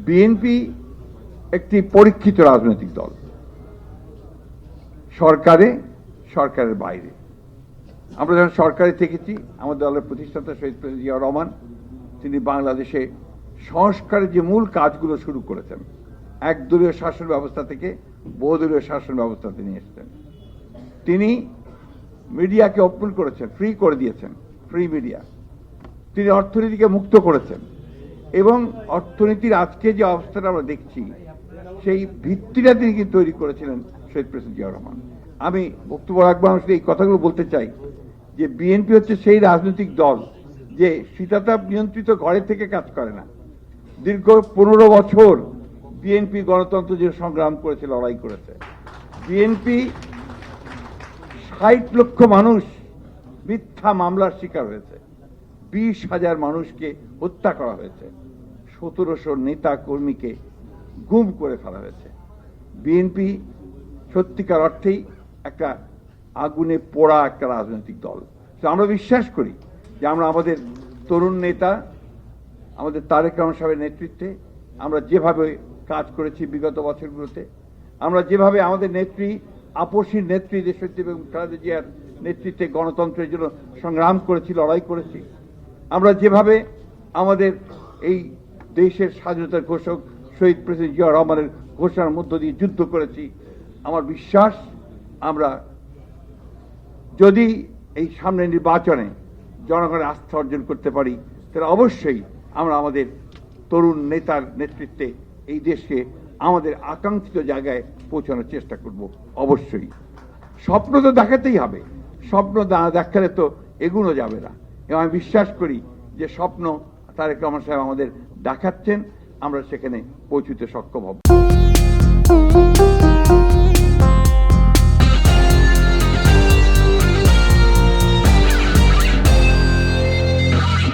BNP একটি পরীক্ষিত রাজনৈতিক দল, সরকারের বাইরে। আমরা যখন সরকারে থেকেছি, আমাদের দলের প্রতিষ্ঠাতা শহীদ প্রেসিডেন্ট জিয়াউর রহমান, তিনি বাংলাদেশে সংস্কারের যে মূল কাজগুলো শুরু করেছেন, একদলীয় শাসন ব্যবস্থা থেকে বহুদলীয় শাসন ব্যবস্থাতে নিয়ে এসেছেন। তিনি মিডিয়াকে ওপেন করেছেন, ফ্রি করে দিয়েছেন, ফ্রি মিডিয়া। তিনি অর্থনীতিকে মুক্ত করেছেন এবং অর্থনীতির আজকে যে অবস্থাটা আমরা দেখছি, সেই ভিত্তিটা তিনি কিন্তু তৈরি করেছিলেন শহীদ প্রেসিডেন্ট জিয়াউর রহমান। আমি বক্তব্য রাখবো, আমি এই কথাগুলো বলতে চাই যে বিএনপি হচ্ছে সেই রাজনৈতিক দল যে শীতাতাপ নিয়ন্ত্রিত ঘরে থেকে কাজ করে না। দীর্ঘ 15 বছর বিএনপি গণতন্ত্র যে সংগ্রাম করেছে, লড়াই করেছে। বিএনপি 60 লক্ষ মানুষ মিথ্যা মামলার শিকার হয়েছে, 20,000 মানুষকে হত্যা করা হয়েছে, 1700 নেতা কর্মীকে গুম করে ফেলা হয়েছে। বিএনপি সত্যিকার অর্থেই একটা আগুনে পোড়া একটা রাজনৈতিক দল। আমরা বিশ্বাস করি যে আমরা আমাদের তরুণ নেতা, আমাদের তারেক রহমান সাহেবের নেতৃত্বে আমরা যেভাবে কাজ করেছি বিগত বছরগুলোতে, আমরা যেভাবে আমাদের নেত্রী, আপসীর নেত্রী দেশনেত্রী বেগম খালেদা জিয়ার নেতৃত্বে গণতন্ত্রের জন্য সংগ্রাম করেছি, লড়াই করেছি, আমরা যেভাবে আমাদের এই দেশের স্বাধীনতার ঘোষক শহীদ প্রেসিডেন্ট জিয়াউর রহমানের ঘোষণার মধ্য দিয়ে যুদ্ধ করেছি, আমার বিশ্বাস আমরা যদি এই সামনের নির্বাচনে জনগণের আস্থা অর্জন করতে পারি, তাহলে অবশ্যই আমরা আমাদের তরুণ নেতার নেতৃত্বে এই দেশকে আমাদের আকাঙ্ক্ষিত জায়গায় পৌঁছানোর চেষ্টা করব। অবশ্যই স্বপ্ন তো দেখাতেই হবে, স্বপ্ন দেখালে তো এগুলো যাবে না। এবং আমি বিশ্বাস করি যে স্বপ্ন তারেক রহমান সাহেব আমাদের দেখাচ্ছেন, আমরা সেখানে পৌঁছতে সক্ষম হব।